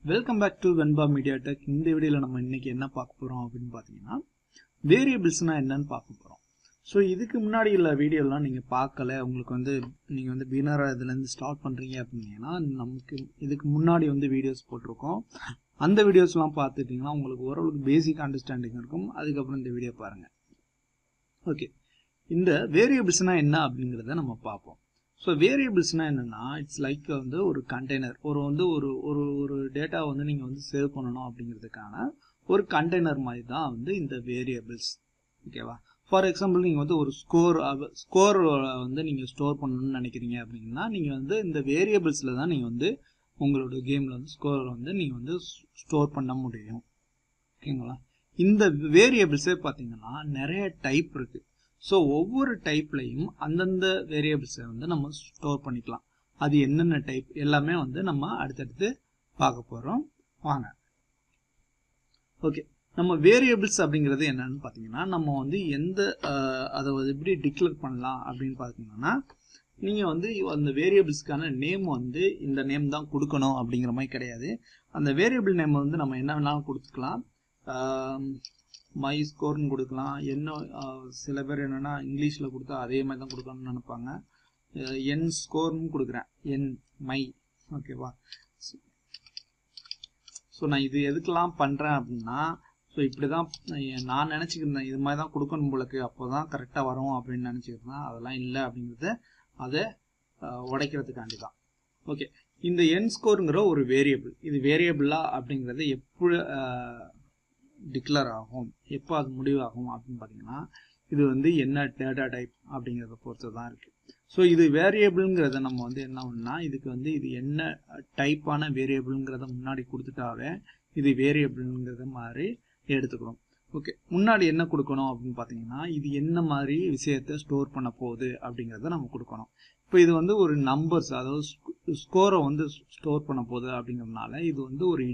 Welcome back to Venba media tech. இந்த வீடியோவில் நம்ம இன்னைக்கு என்ன பார்க்க போகிறோம் அப்படின்னு பார்த்தீங்கன்னா, வேரியபிள்ஸ்னால் என்னன்னு பார்க்க போகிறோம். ஸோ இதுக்கு முன்னாடி உள்ள வீடியோலாம் நீங்கள் பார்க்கல, உங்களுக்கு வந்து நீங்கள் வந்து பிகினராக இதுலேருந்து ஸ்டார்ட் பண்ணுறீங்க அப்படின்னா நமக்கு இதுக்கு முன்னாடி வந்து வீடியோஸ் போட்டிருக்கோம். அந்த வீடியோஸ்லாம் பார்த்துட்டிங்கன்னா உங்களுக்கு ஓரளவுக்கு பேசிக் அண்டர்ஸ்டாண்டிங் இருக்கும். அதுக்கப்புறம் இந்த வீடியோ பாருங்கள். ஓகே, இந்த வேரியபிள்ஸ்னால் என்ன அப்படிங்கிறத நம்ம பார்ப்போம். ஸோ வேரியபிள்ஸ்னால் என்னென்னா, இட்ஸ் லைக் வந்து ஒரு கண்டெய்னர், ஒரு டேட்டா வந்து நீங்கள் வந்து சேவ் பண்ணணும் அப்படிங்கிறதுக்கான ஒரு கண்டெய்னர் மாதிரி தான் வந்து இந்த வேரியபிள்ஸ். ஓகேவா? ஃபார் எக்ஸாம்பிள் நீங்கள் வந்து ஒரு ஸ்கோர் வந்து நீங்கள் ஸ்டோர் பண்ணணும்னு நினைக்கிறீங்க அப்படின்னா நீங்கள் வந்து இந்த வேரியபிள்ஸில் தான் நீங்கள் வந்து உங்களோட கேமில் வந்து ஸ்கோர் வந்து நீங்கள் வந்து ஸ்டோர் பண்ண முடியும். ஓகேங்களா? இந்த வேரியபிள்ஸே பார்த்தீங்கன்னா நிறைய டைப் இருக்குது. ஸோ ஒவ்வொரு டைப்லையும் அந்தந்த வேரியபிள்ஸை வந்து நம்ம ஸ்டோர் பண்ணிக்கலாம். அது என்னென்ன டைப் எல்லாமே வந்து நம்ம அடுத்தடுத்து பார்க்க போகிறோம். வாங்க. ஓகே, நம்ம வேரியபிள்ஸ் அப்படிங்கிறது என்னன்னு பார்த்தீங்கன்னா, நம்ம வந்து அதை எப்படி டிக்ளேர் பண்ணலாம் அப்படின்னு பார்த்தீங்கன்னா, நீங்கள் வந்து அந்த வேரியபிள்ஸ்க்கான நேம் வந்து இந்த நேம் தான் கொடுக்கணும் அப்படிங்கிற மாதிரி கிடையாது. அந்த வேரியபிள் நேம் வந்து நம்ம என்ன வேணாலும் கொடுத்துக்கலாம். மை ஸ்கோர்னு கொடுக்கலாம். என்ன சில பேர் என்னென்னா இங்கிலீஷில் கொடுத்தா அதே மாதிரி தான் கொடுக்கணும்னு நினைப்பாங்க. என் ஸ்கோர்னு கொடுக்குறேன், என் மை. ஓகேவா? ஸோ நான் இது எதுக்கெல்லாம் பண்ணுறேன் அப்படின்னா, ஸோ இப்படி தான் நான் நினச்சிக்கிருந்தேன், இது மாதிரி தான் கொடுக்கணும் உங்களுக்கு, அப்போ தான் கரெக்டாக வரும் அப்படின்னு நினச்சிக்கிருந்தேன். அதெல்லாம் இல்லை அப்படிங்கிறது அதை உடைக்கிறதுக்காண்டி தான். ஓகே, இந்த என் ஸ்கோருங்கிற ஒரு வேரியபிள், இது வேரியபிளா அப்படிங்கிறது எப்படி டிக்ளேர் ஆகும், எப்போ அது முடிவாகும் அப்படின்னு பார்த்தீங்கன்னா, இது வந்து என்ன டேட்டா டைப் அப்படிங்கிறத பொறுத்து தான் இருக்குது. ஸோ இது வேரியபிள்ங்கிறத நம்ம வந்து என்ன பண்ணா, இதுக்கு வந்து இது என்ன டைப்பான வேரியபிள்ங்கிறத முன்னாடி கொடுத்துட்டாவே இது வேரியபிள்ங்கிறத மாதிரி எடுத்துக்கிறோம். ஓகே, முன்னாடி என்ன கொடுக்கணும் அப்படின்னு பார்த்தீங்கன்னா, இது என்ன மாதிரி விஷயத்தை ஸ்டோர் பண்ண போகுது அப்படிங்கிறத நம்ம கொடுக்கணும். இப்போ இது வந்து ஒரு நம்பர்ஸ், அதாவது ஸ்கோரை வந்து ஸ்டோர் பண்ண போகுது அப்படிங்கிறதுனால இது வந்து ஒரு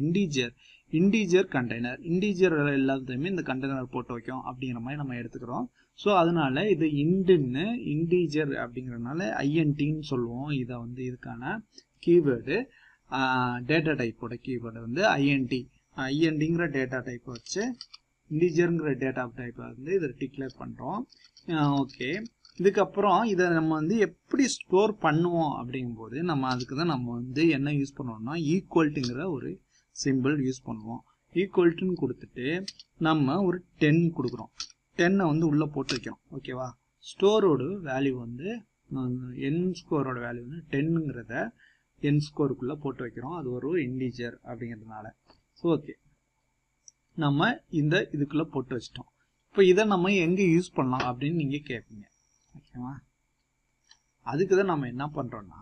இண்டீஜர் கண்டெய்னர். இண்டீஜர் எல்லாத்தையுமே இந்த கண்டெய்னர் போட்டு வைக்கும் அப்படிங்கிற மாதிரி நம்ம எடுத்துக்கிறோம். ஸோ அதனால இது இண்டீஜர் அப்படிங்கிறதுனால ஐஎன்டின்னு சொல்லுவோம். இதை வந்து இதுக்கான கீவேர்டு, டேட்டா டைப்போட கீவேர்டு வந்து ஐஎன்டிங்கிற டேட்டா டைப்பை வச்சு இண்டீஜருங்கிற டேட்டா டைப்பை வந்து இதை டிக்ளேர் பண்ணுறோம். ஓகே, இதுக்கப்புறம் இதை நம்ம வந்து எப்படி ஸ்டோர் பண்ணுவோம் அப்படிங்கும்போது அதுக்கு தான் நம்ம வந்து என்ன யூஸ் பண்ணுவோம்னா, ஈக்குவல்ட்டுங்கிற ஒரு சிம்பிள் யூஸ் பண்ணுவோம். ஈக்குவல்ட்டுன்னு கொடுத்துட்டு நம்ம ஒரு 10 கொடுக்குறோம். 10 வந்து உள்ளே போட்டு வைக்கிறோம். ஓகேவா? ஸ்டோரோட வேல்யூ வந்து என் ஸ்கோரோட வேல்யூ வந்து 10ங்கிறத என் ஸ்கோருக்குள்ளே போட்டு வைக்கிறோம். அது ஒரு இண்டீஜர் அப்படிங்கிறதுனால. ஸோ ஓகே, நம்ம இதுக்குள்ளே போட்டு வச்சிட்டோம். இப்போ இதை நம்ம எங்கே யூஸ் பண்ணலாம் அப்படின்னு நீங்கள் கேட்பீங்க. ஓகேவா? அதுக்கு தான் நம்ம என்ன பண்ணுறோன்னா,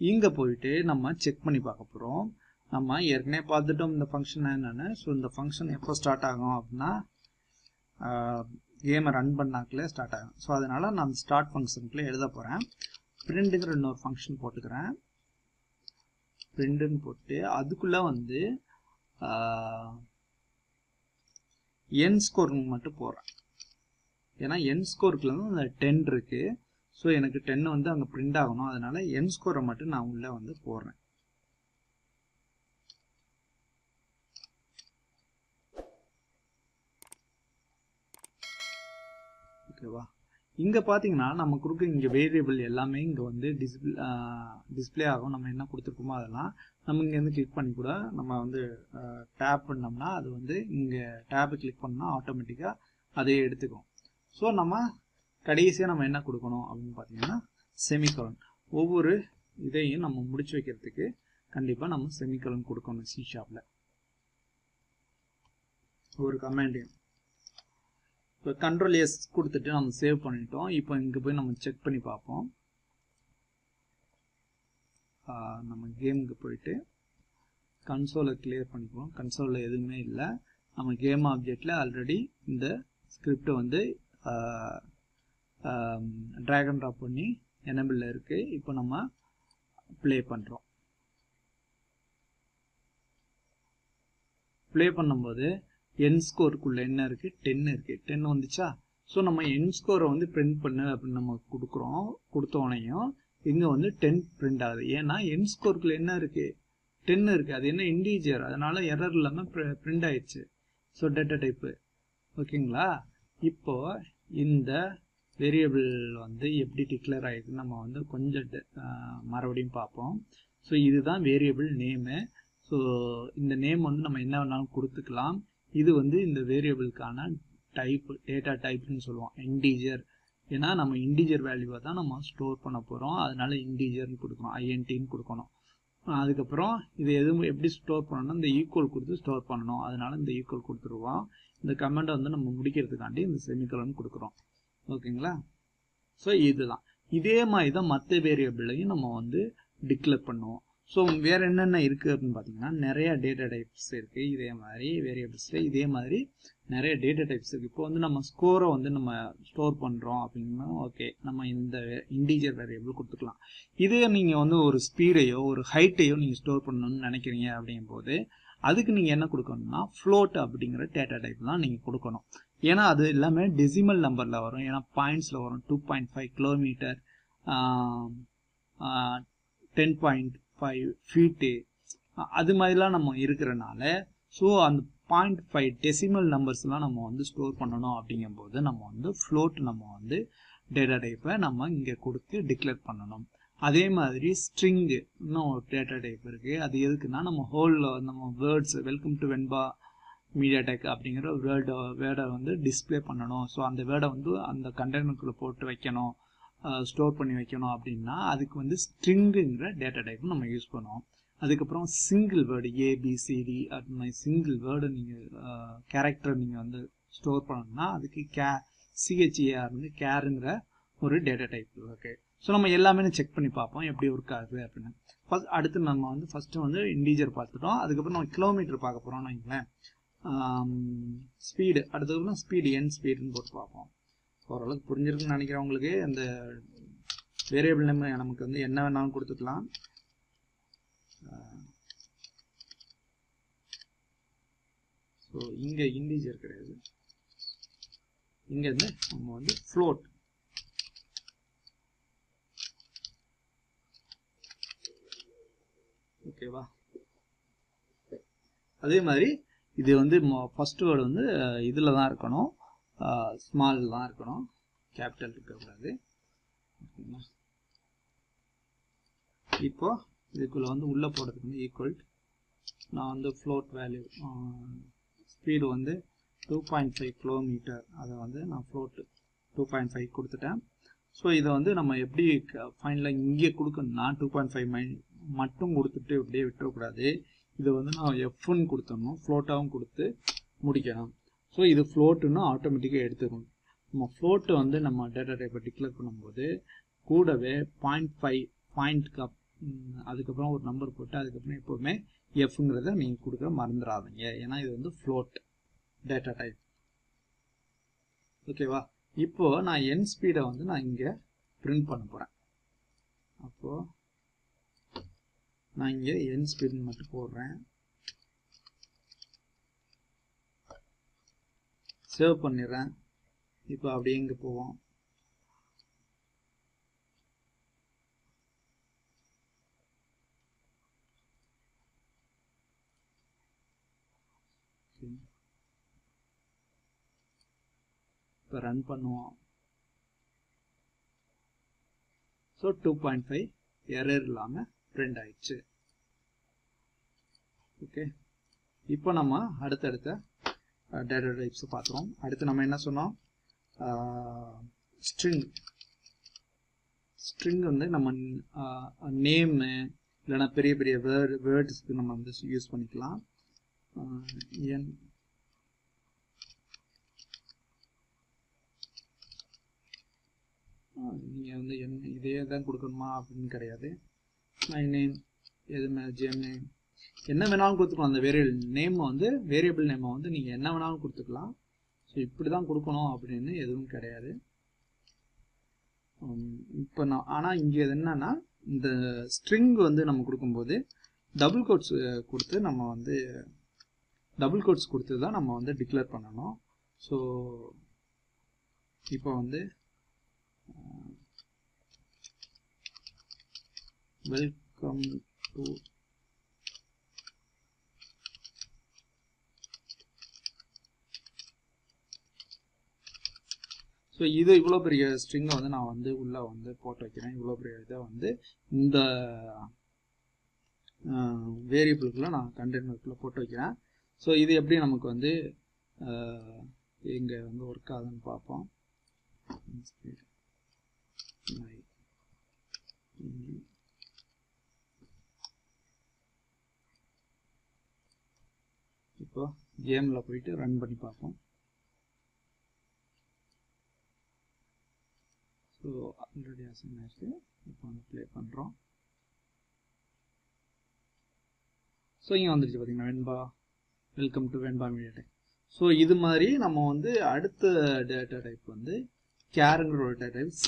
இங்கே போயிட்டு நம்ம செக் பண்ணி பார்க்க போகிறோம். நம்ம ஏற்கனவே பார்த்துட்டோம் இந்த ஃபங்க்ஷன் என்னென்னு. ஸோ இந்த ஃபங்க்ஷன் எப்போ ஸ்டார்ட் ஆகும் அப்படின்னா, கேமை ரன் பண்ணாக்கில் ஸ்டார்ட் ஆகும். ஸோ அதனால் நான் ஸ்டார்ட் ஃபங்க்ஷனுக்குள்ளே எழுத போகிறேன். பிரிண்ட்டுங்கிற இன்னொரு ஃபங்க்ஷன் போட்டுக்கிறேன். பிரிண்ட்டுன்னு போட்டு அதுக்குள்ளே வந்து என் ஸ்கோர் மட்டும் போடுறேன். ஏன்னா என் ஸ்கோருக்குள்ள வந்து அந்த 10 இருக்குது. ஸோ எனக்கு 10 வந்து அங்கே பிரிண்ட் ஆகணும். அதனால என் ஸ்கோரை மட்டும் நான் உள்ளே வந்து போடுறேன். ஓகேவா? இங்கே பார்த்தீங்கன்னா நம்ம கொடுக்குற இங்கே வேரியபிள் எல்லாமே இங்கே வந்து டிஸ்பிளே ஆகும். நம்ம என்ன கொடுத்துருக்கோமோ அதெல்லாம் நம்ம இங்கேருந்து கிளிக் பண்ணி கூட நம்ம வந்து டேப் பண்ணோம்னா அது வந்து இங்கே டேப்பை கிளிக் பண்ணால் ஆட்டோமேட்டிக்காக அதையே எடுத்துக்கும். ஸோ நம்ம கடைசியாக நம்ம என்ன கொடுக்கணும் அப்படின்னு பார்த்தீங்கன்னா, செமிகோலன். ஒவ்வொரு இதையும் நம்ம முடிச்சு வைக்கிறதுக்கு கண்டிப்பாக நம்ம செமிகோலன் கொடுக்கணும். சி ஷார்ப்ல ஒரு கமாண்டையும். இப்போ கண்ட்ரோல் எஸ் கொடுத்துட்டு நம்ம சேவ் பண்ணிட்டோம். இப்போ இங்கே போய் நம்ம செக் பண்ணி பார்ப்போம். நம்ம கேமுக்கு போயிட்டு கன்சோலை கிளியர் பண்ணிப்போம். கன்சோலில் எதுவுமே இல்லை. நம்ம கேம் ஆப்ஜெக்டில் ஆல்ரெடி இந்த ஸ்கிரிப்டை வந்து ட்ராக் அண்ட் ட்ராப் பண்ணி எனேபிளில் இருக்குது. இப்போ நம்ம ப்ளே பண்ணுறோம். ப்ளே பண்ணும்போது என் ஸ்கோருக்குள்ளே என்ன இருக்குது, 10 இருக்குது. 10 வந்துச்சா? ஸோ நம்ம என் ஸ்கோரை வந்து பிரிண்ட் பண்ணு அப்படின்னு நம்ம கொடுத்தோனையும் இங்கே வந்து 10 பிரிண்ட் ஆகுது. ஏன்னா என் ஸ்கோருக்குள்ளே என்ன இருக்குது, 10 இருக்கு, அது என்ன இன்டீஜர், அதனால எரர் இல்லாமல் பிரிண்ட் ஆயிடுச்சு. So data type. ஓகேங்களா? இப்போ இந்த வேரியபிள் வந்து எப்படி டிக்ளேர் ஆகிருக்கு நம்ம வந்து கொஞ்சம் மறுபடியும் பார்ப்போம். ஸோ இதுதான் வேரியபிள் நேமு. ஸோ இந்த நேம் வந்து நம்ம என்ன வேணாலும் கொடுத்துக்கலாம். இது வந்து இந்த வேரியபிளுக்கான டைப், டேட்டா டைப்னு சொல்லுவோம், இன்டீஜர். ஏன்னா நம்ம இன்டீஜர் வேல்யூவை தான் நம்ம ஸ்டோர் பண்ண போகிறோம், அதனால இன்டீஜர்னு கொடுக்கணும், ஐஎன்டின்னு கொடுக்கணும். அதுக்கப்புறம் இது எதுவும் எப்படி ஸ்டோர் பண்ணணும்னா இந்த ஈக்குவல் கொடுத்து ஸ்டோர் பண்ணணும், அதனால இந்த ஈக்குவல் கொடுத்துருவோம். இந்த கமெண்டை வந்து நம்ம முடிக்கிறதுக்காண்டி இந்த செமிகோலன் கொடுக்குறோம். ஓகேங்களா? ஸோ இதுதான். இதே மாதிரி தான் மற்ற வேரியபிளையும் நம்ம வந்து டிக்ளேர் பண்ணுவோம். ஸோ வேறு என்னென்ன இருக்குது அப்படின்னு பார்த்தீங்கன்னா நிறையா டேட்டா டைப்ஸ் இருக்குது. இதே மாதிரி வேரியபிள்ஸில் இதே மாதிரி நிறைய டேட்டா டைப்ஸ் இருக்குது. இப்போ வந்து நம்ம ஸ்கோரை வந்து நம்ம ஸ்டோர் பண்ணுறோம் அப்படின்னா ஓகே, நம்ம இந்த இன்டீஜர் வேரியபிள் கொடுத்துக்கலாம். இதே நீங்கள் வந்து ஒரு ஸ்பீடையோ ஒரு ஹைட்டையோ நீங்கள் ஸ்டோர் பண்ணணும்னு நினைக்கிறீங்க அப்படிங்கும்போது அதுக்கு நீங்கள் என்ன கொடுக்கணும்னா ஃப்ளோட் அப்படிங்கிற டேட்டா டைப் தான் நீங்கள் கொடுக்கணும். ஏன்னா அது எல்லாமே டெசிமல் நம்பரில் வரும், ஏன்னா பாயிண்ட்ஸில் வரும். 2.5 கிலோமீட்டர், 10.5 ஃபீட்டு, அது மாதிரிலாம் நம்ம இருக்கிறனால ஸோ அந்த 0.5 டெசிமல் நம்பர்ஸ்லாம் நம்ம வந்து ஸ்டோர் பண்ணணும். அப்படிங்கும்போது நம்ம வந்து ஃப்ளோட் நம்ம வந்து டேட்டா டைப்பை நம்ம இங்கே கொடுத்து டிக்ளேர் பண்ணணும். அதே மாதிரி ஸ்ட்ரிங்கு இன்னும் ஒரு டேட்டா டைப் இருக்குது. அது எதுக்குன்னா நம்ம நம்ம words welcome to Venba MediaTek அப்படிங்கிற வேர்டை வந்து டிஸ்பிளே பண்ணணும். ஸோ அந்த வேர்டை வந்து அந்த கண்டெய்னருக்குள்ளே போட்டு வைக்கணும், ஸ்டோர் பண்ணி வைக்கணும். அப்படின்னா அதுக்கு வந்து ஸ்ட்ரிங்குங்கிற டேட்டா டைப் நம்ம யூஸ் பண்ணுவோம். அதுக்கப்புறம் சிங்கிள் வேர்டு ஏபிசிடி அது மாதிரி சிங்கிள் வேர்டு நீங்கள் கேரக்டர் நீங்கள் வந்து ஸ்டோர் பண்ணணும்னா அதுக்கு சிஹெச்ஏஆர்னு கேருங்கிற ஒரு டேட்டா டைப். ஓகே, ஸோ நம்ம எல்லாமே செக் பண்ணி பார்ப்போம் எப்படி ஒர்க் ஆகுது அப்படின்னு. அடுத்து நம்ம வந்து ஃபஸ்ட்டு வந்து இன்டீஜர் பார்த்துட்டோம். அதுக்கப்புறம் நம்ம கிலோமீட்டர் பார்க்க போகிறோம்னு வைங்களேன். ஸ்பீடு, அடுத்ததுக்கப்புறம் ஸ்பீடு என் ஸ்பீடுன்னு போட்டு பார்ப்போம். ஓரளவுக்கு புரிஞ்சிருக்குன்னு நினைக்கிறேன் உங்களுக்கு. அந்த வேரியபிள் நேம் நமக்கு வந்து என்ன வேணாலும் கொடுத்துக்கலாம். ஸோ இங்கே இன்டீஜர் கிடையாது, இங்கே இருந்து நம்ம வந்து ஃப்ளோட். ஓகேவா? அதே மாதிரி இது வந்து ஃபர்ஸ்ட் வேர்டு வந்து இதில் தான் இருக்கணும், ஸ்மால் தான் இருக்கணும், கேபிட்டல் இருக்கக்கூடாது. ஓகேங்களா? இப்போ இதுக்குள்ளே வந்து உள்ளே போடுறதுக்கு வந்து ஈக்குவல் நான் வந்து ஃப்ளோட் வேல்யூ ஸ்பீடு வந்து 2.5 கிலோமீட்டர், அதை வந்து நான் ஃப்ளோட்டு 2.5 கொடுத்துட்டேன். ஸோ இதை வந்து நம்ம எப்படி ஃபைனலாக இங்கே கொடுக்கணும்னா 2.5 மட்டும் கொடுத்துட்டு இப்படியே விட்டுறக்கூடாது. இதை வந்து நான் எஃப்னு கொடுத்தோம்னா ஃப்ளோட்டாகவும் கொடுத்து முடிக்கணும். ஸோ இது ஃப்ளோட்டுன்னு ஆட்டோமேட்டிக்காக எடுத்துக்கணும். நம்ம ஃப்ளோட்டை வந்து நம்ம டேட்டா டைப்பை டிக்ளேர் பண்ணும்போது கூடவே 0.5 பாயிண்ட்க்கு அதுக்கப்புறம் ஒரு நம்பர் போட்டு அதுக்கப்புறம் எப்போவுமே எஃப்ங்கிறத நீங்கள் கொடுக்க மறந்துடாதீங்க. ஏன்னா இது வந்து ஃப்ளோட் டேட்டா டைப். ஓகேவா? இப்போது நான் என் ஸ்பீடை வந்து நான் இங்கே பிரிண்ட் பண்ண போகிறேன். அப்போது நான் இங்கே என் ஸ்பீடுன்னு மட்டும் போடுறேன், சேவ் பண்ணிடுறேன். இப்போ அப்படியே இங்கே போவோம். இப்போ ரன் பண்ணுவோம். ஸோ 2.5 எரர் இல்லாமல் பிரிண்ட் ஆயிடுச்சு. ஓகே, இப்போ நம்ம அடுத்தடுத்த டேட்டா டைப்ஸ் பார்த்துருவோம். அடுத்து நம்ம என்ன சொன்னோம்? ஸ்ட்ரிங் வந்து நம்ம நேமு இல்லைன்னா பெரிய பெரிய வேர்ட்ஸ்க்கு நம்ம வந்து யூஸ் பண்ணிக்கலாம். நீங்கள் வந்து இதே தான் கொடுக்கணுமா அப்படின்னு கிடையாது. மை நேம் எதுவுமே ஜேம் நேம் என்ன வேணாலும் கொடுத்துக்கலாம். அந்த வேரியபிள் நேமை வந்து நீங்கள் என்ன வேணாலும் கொடுத்துக்கலாம். ஸோ இப்படி தான் கொடுக்கணும் அப்படின்னு எதுவும் கிடையாது. இப்போ ஆனால் இங்கே என்னன்னா இந்த ஸ்ட்ரிங் வந்து நம்ம கொடுக்கும்போது டபுள் கோட்ஸ் கொடுத்து தான் நம்ம வந்து டிக்ளேர் பண்ணணும். ஸோ இப்போ வந்து வெல்கம் டு ஸோ இது இவ்வளோ பெரிய ஸ்ட்ரிங்கை வந்து நான் வந்து உள்ளே வந்து போட்டு வைக்கிறேன். இவ்வளோ பெரிய இதை வந்து இந்த வேரியபிளுக்குள்ளே நான் கண்டெய்னருக்குள்ளே போட்டு வைக்கிறேன். ஸோ இது எப்படி நமக்கு வந்து இங்கே வந்து ஒர்க் ஆகுதுன்னு பார்ப்போம். இப்போ கேமில் போயிட்டு ரன் பண்ணி பார்ப்போம். ஸோ ஆல்ரெடி அசைன் ஆயிடுச்சு. இப்போ வந்து ப்ளே பண்ணுறோம். ஸோ இங்கே வந்துடுச்சு பார்த்தீங்கன்னா Venba, welcome to Venba media tech. So இது மாதிரி நம்ம வந்து அடுத்த டேட்டா டைப் வந்து கேருங்கிற ஒரு டேட்டா டைப்.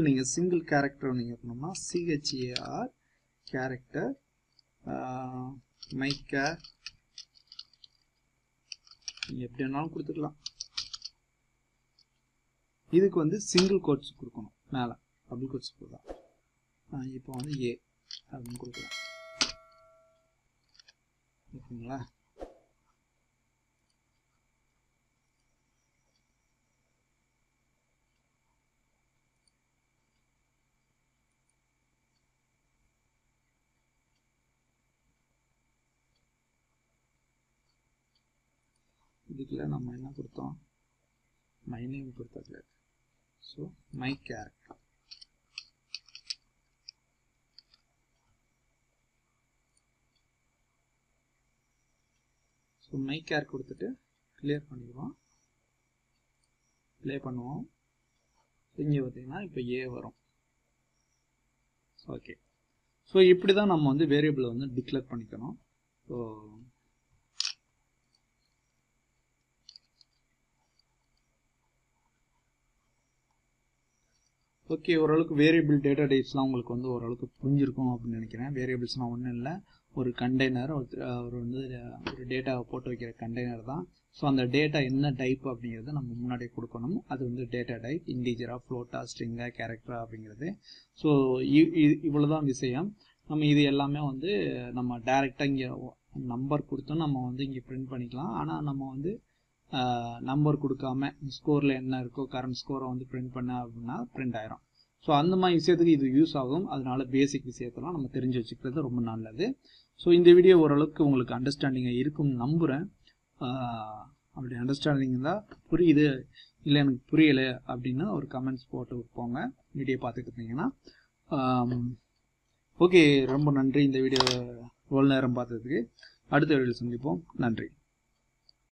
நீங்கள் சிங்கிள் கேரக்டர் நீங்கள் பண்ணோம்னா CHAR கேரக்டர் மை கேர் நீங்கள் எப்படி வேணாலும் கொடுத்துக்கலாம். இதுக்கு வந்து சிங்கிள் கோட்ஸ் கொடுக்கணும், மேலே டபுள் கோட்ஸ் கொடுக்கலாம். இப்போ வந்து A அப்படின்னு கொடுக்கலாம். ஓகேங்களா? இதுக்குள்ள நம்ம என்ன கொடுத்தோம், மை நேம் கொடுத்தாச்சு. So my character. So my care கொடுத்துட்டு கிளியர் பண்ணிடுவோம், ப்ளே பண்ணுவோம். இங்கே பார்த்தீங்கன்னா இப்போ A வரும். ஓகே. ஸோ இப்படி தான் நம்ம வந்து வேரியபிளை வந்து டிக்ளேர் பண்ணிக்கணும். ஸோ ஓகே, ஓரளவுக்கு வேரியபிள் டேட்டா டைப்ஸ்லாம் உங்களுக்கு வந்து ஓரளவுக்கு புரிஞ்சிருக்கும் அப்படின்னு நினைக்கிறேன். வேரியபிள்ஸ்லாம் ஒன்றும் இல்லை, ஒரு கண்டெய்னர், ஒரு வந்து ஒரு டேட்டாவை போட்டு வைக்கிற கண்டெய்னர் தான். ஸோ அந்த டேட்டா என்ன டைப் அப்படிங்கிறத நம்ம முன்னாடியே கொடுக்கணும். அது வந்து டேட்டா டைப் இன்டிஜரா, ஃப்ளோட்டா, ஸ்ட்ரிங்கா, கேரக்டரா அப்படிங்கிறது. ஸோ இவ்வளோதான் விஷயம். நம்ம இது எல்லாமே வந்து நம்ம டைரெக்டாக இங்கே நம்பர் கொடுத்தோம் நம்ம வந்து இங்கே பிரிண்ட் பண்ணிக்கலாம். ஆனால் நம்ம வந்து நம்பர் கொடுக்காம ஸ்கோரில் என்ன இருக்கோ கரண்ட் ஸ்கோரை வந்து பிரிண்ட் பண்ண அப்படின்னா பிரிண்ட் ஆயிரும். ஸோ அந்த மாதிரி விஷயத்துக்கு இது யூஸ் ஆகும். அதனால பேசிக் விஷயத்தெல்லாம் நம்ம தெரிஞ்சு வச்சுக்கிறது ரொம்ப நல்லது. ஸோ இந்த வீடியோ ஓரளவுக்கு உங்களுக்கு அண்டர்ஸ்டாண்டிங்காக இருக்கும்னு நம்புகிறேன். அப்படி அண்டர்ஸ்டாண்டிங் தான் புரியுது, இல்லை எனக்கு புரியலை அப்படின்னா ஒரு கமெண்ட்ஸ் போட்டு போங்க வீடியோ பார்த்துட்டு இருந்தீங்கன்னா. ஓகே, ரொம்ப நன்றி இந்த வீடியோ இவ்வளோ நேரம் பார்த்ததுக்கு. அடுத்த வீடியோவில் சந்திப்போம். நன்றி.